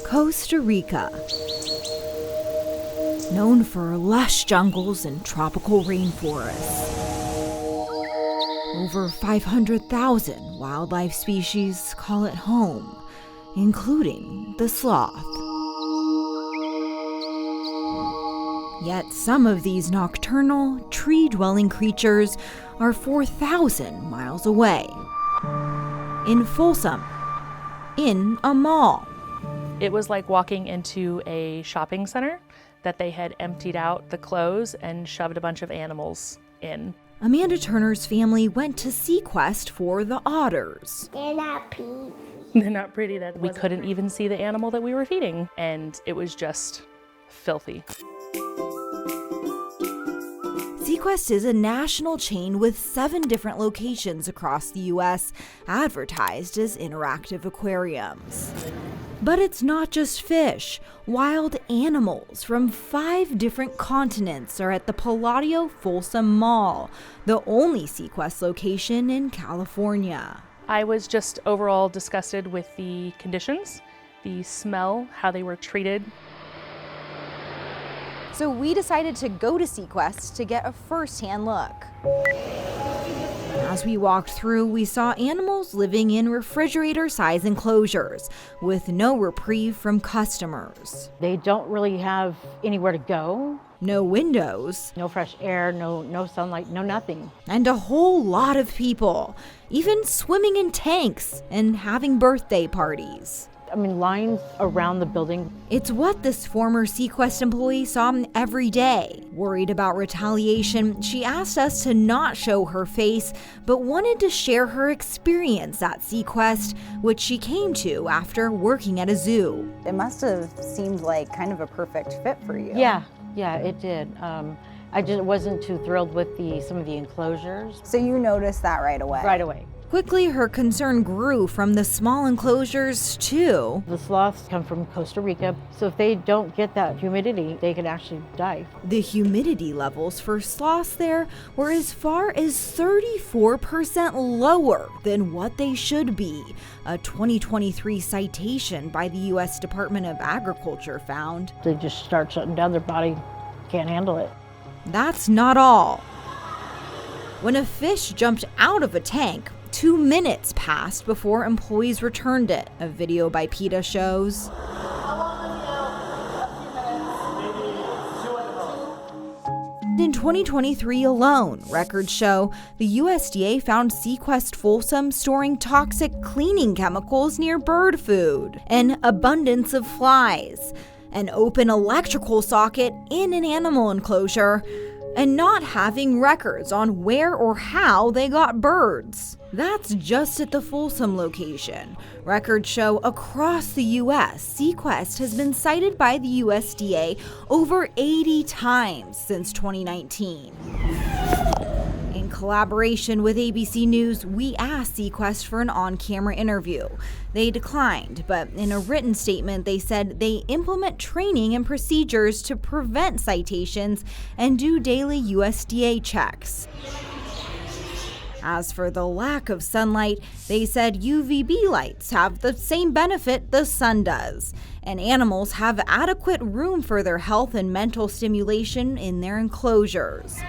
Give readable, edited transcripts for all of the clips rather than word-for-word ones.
Costa Rica. Known for lush jungles and tropical rainforests. Over 500,000 wildlife species call it home, including the sloth. Yet some of these nocturnal, tree-dwelling creatures are 4,000 miles away. In Folsom, in a mall. It was like walking into a shopping center that they had emptied out the clothes and shoved a bunch of animals in. Amanda Turner's family went to SeaQuest for the otters. They're not pretty. They're not pretty. We couldn't even see the animal that we were feeding, and it was just filthy. SeaQuest is a national chain with 7 different locations across the U.S. advertised as interactive aquariums. But it's not just fish. Wild animals from 5 different continents are at the Palladio Folsom Mall, the only SeaQuest location in California. I was just overall disgusted with the conditions, the smell, how they were treated. So we decided to go to SeaQuest to get a first-hand look. As we walked through, we saw animals living in refrigerator-sized enclosures with no reprieve from customers. They don't really have anywhere to go. No windows. No fresh air, no sunlight, no nothing. And a whole lot of people, even swimming in tanks and having birthday parties. I mean, lines around the building. It's what this former SeaQuest employee saw every day. Worried about retaliation, she asked us to not show her face, but wanted to share her experience at SeaQuest, which she came to after working at a zoo. It must have seemed like kind of a perfect fit for you. Yeah, it did. I just wasn't too thrilled with some of the enclosures. So you noticed that right away? Right away. Quickly, her concern grew from the small enclosures to... The sloths come from Costa Rica, so if they don't get that humidity, they could actually die. The humidity levels for sloths there were as far as 34% lower than what they should be, a 2023 citation by the U.S. Department of Agriculture found. They just start shutting down, their body can't handle it. That's not all. When a fish jumped out of a tank, 2 minutes passed before employees returned it, a video by PETA shows. In 2023 alone, records show the USDA found SeaQuest Folsom storing toxic cleaning chemicals near bird food, an abundance of flies, an open electrical socket in an animal enclosure, and not having records on where or how they got birds. That's just at the Folsom location. Records show across the U.S., SeaQuest has been cited by the USDA over 80 times since 2019. In collaboration with ABC News, we asked SeaQuest for an on-camera interview. They declined, but in a written statement, they said they implement training and procedures to prevent citations and do daily USDA checks. As for the lack of sunlight, they said UVB lights have the same benefit the sun does, and animals have adequate room for their health and mental stimulation in their enclosures.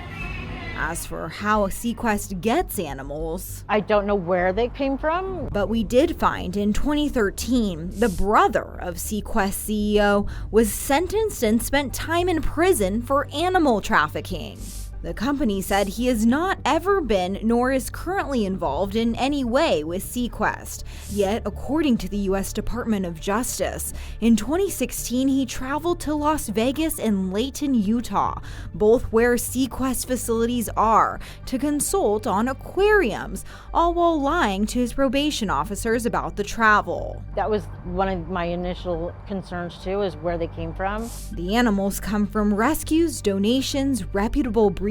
As for how SeaQuest gets animals, I don't know where they came from. But we did find in 2013, the brother of SeaQuest CEO was sentenced and spent time in prison for animal trafficking. The company said he has not ever been nor is currently involved in any way with SeaQuest. Yet, according to the U.S. Department of Justice, in 2016 he traveled to Las Vegas and Layton, Utah, both where SeaQuest facilities are, to consult on aquariums, all while lying to his probation officers about the travel. That was one of my initial concerns too, is where they came from. The animals come from rescues, donations, reputable breeders,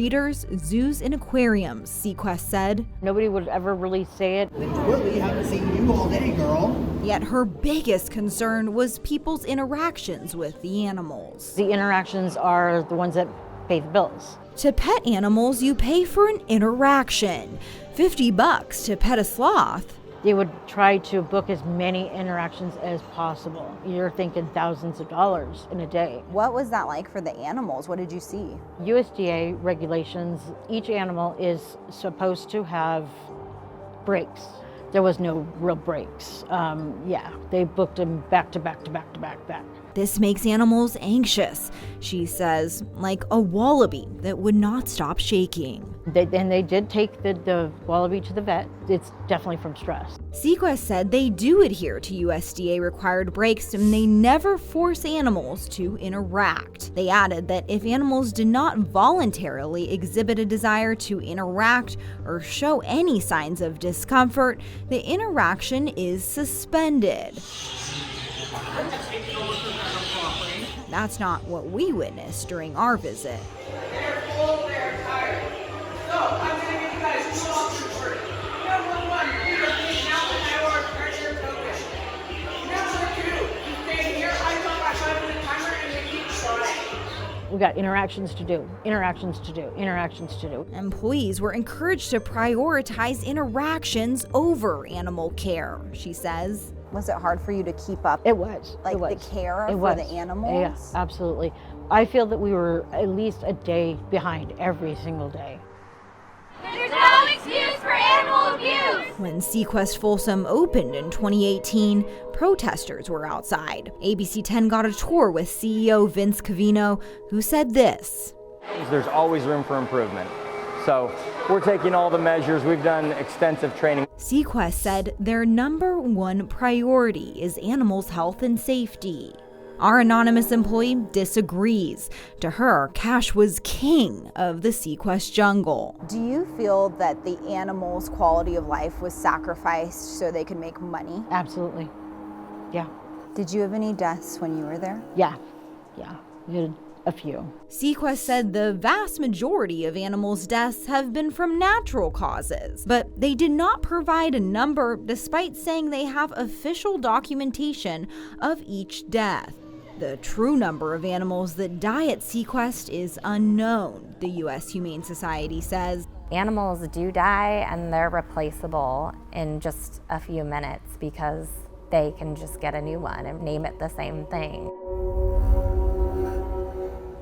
zoos, and aquariums, SeaQuest said. Nobody would ever really say it. Willie, haven't seen you all day, girl. Yet her biggest concern was people's interactions with the animals. The interactions are the ones that pay the bills. To pet animals, you pay for an interaction. $50 to pet a sloth. They would try to book as many interactions as possible. You're thinking thousands of dollars in a day. What was that like for the animals? What did you see? USDA regulations, each animal is supposed to have breaks. There was no real breaks. They booked them back to back to back to back back. This makes animals anxious, she says, like a wallaby that would not stop shaking. They did take the wallaby to the vet. It's definitely from stress. SeaQuest said they do adhere to USDA required breaks and they never force animals to interact. They added that if animals did not voluntarily exhibit a desire to interact or show any signs of discomfort, the interaction is suspended. That's not what we witnessed during our visit. They're full, they're tired. So, I'm going to give you guys a small truth. Number one, you're being out an hour pressure focus. Number two, you stay here, I come back on the timer, and you keep trying. We got interactions to do, interactions to do, interactions to do. Employees were encouraged to prioritize interactions over animal care, she says. Was it hard for you to keep up? It was. Like it was. the care It for was. the animals? Yeah, absolutely. I feel that we were at least a day behind every single day. There's no excuse for animal abuse! When SeaQuest Folsom opened in 2018, protesters were outside. ABC10 got a tour with CEO Vince Cavino, who said this. There's always room for improvement. So we're taking all the measures. We've done extensive training. SeaQuest said their number one priority is animals' health and safety. Our anonymous employee disagrees. To her, cash was king of the SeaQuest jungle. Do you feel that the animals' quality of life was sacrificed so they could make money? Absolutely. Yeah. Did you have any deaths when you were there? Yeah. We had a few. SeaQuest said the vast majority of animals' deaths have been from natural causes, but they did not provide a number despite saying they have official documentation of each death. The true number of animals that die at SeaQuest is unknown, the U.S. Humane Society says. Animals do die and they're replaceable in just a few minutes because they can just get a new one and name it the same thing.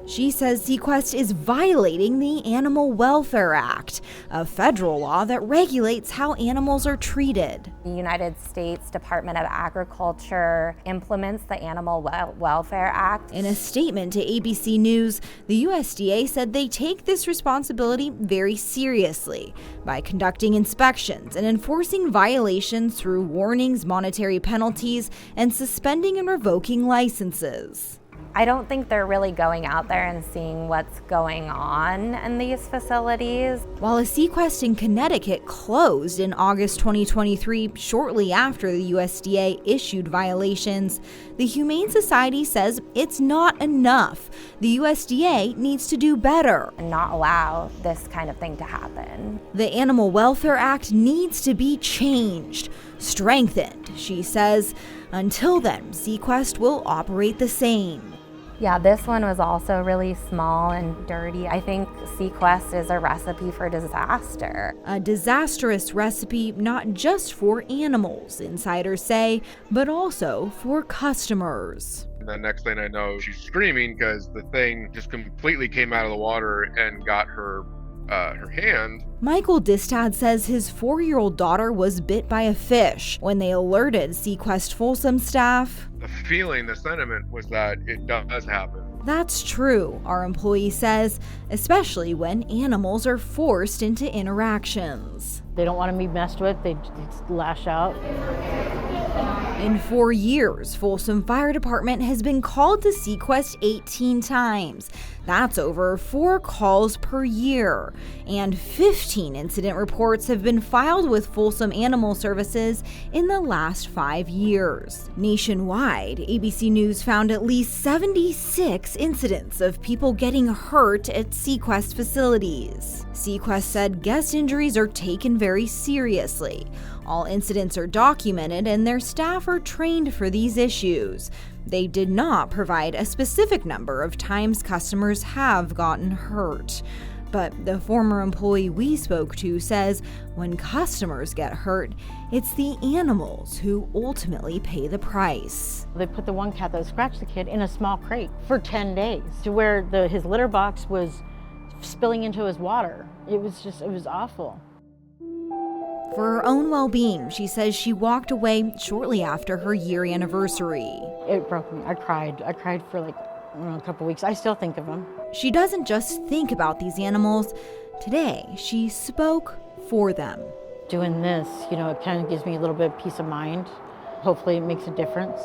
She says SeaQuest is violating the Animal Welfare Act, a federal law that regulates how animals are treated. The United States Department of Agriculture implements the Animal Welfare Act. In a statement to ABC News, the USDA said they take this responsibility very seriously by conducting inspections and enforcing violations through warnings, monetary penalties, and suspending and revoking licenses. I don't think they're really going out there and seeing what's going on in these facilities. While a SeaQuest in Connecticut closed in August 2023, shortly after the USDA issued violations, the Humane Society says it's not enough. The USDA needs to do better And not allow this kind of thing to happen. The Animal Welfare Act needs to be changed, strengthened, she says. Until then, SeaQuest will operate the same. Yeah, this one was also really small and dirty. I think SeaQuest is a recipe for disaster. A disastrous recipe not just for animals, insiders say, but also for customers. And the next thing I know, she's screaming because the thing just completely came out of the water and got her hand. Michael Distad says his 4-year-old daughter was bit by a fish. When they alerted SeaQuest Folsom staff, The feeling, the sentiment was that it does happen. that's true, our employee says, especially when animals are forced into interactions. They don't want to be messed with. They just lash out. In 4 years, Folsom Fire Department has been called to SeaQuest 18 times. That's over 4 calls per year. And 15 incident reports have been filed with Folsom Animal Services in the last 5 years. Nationwide, ABC News found at least 76 incidents of people getting hurt at SeaQuest facilities. SeaQuest said guest injuries are taken very seriously. All incidents are documented and their staff are trained for these issues. They did not provide a specific number of times customers have gotten hurt. But the former employee we spoke to says when customers get hurt, it's the animals who ultimately pay the price. They put the one cat that scratched the kid in a small crate for 10 days to where his litter box was spilling into his water. It was awful. For her own well-being, she says she walked away shortly after her year anniversary. It broke me. I cried. I cried for like a couple weeks. I still think of him. She doesn't just think about these animals. Today, she spoke for them. Doing this, it kind of gives me a little bit of peace of mind. Hopefully it makes a difference.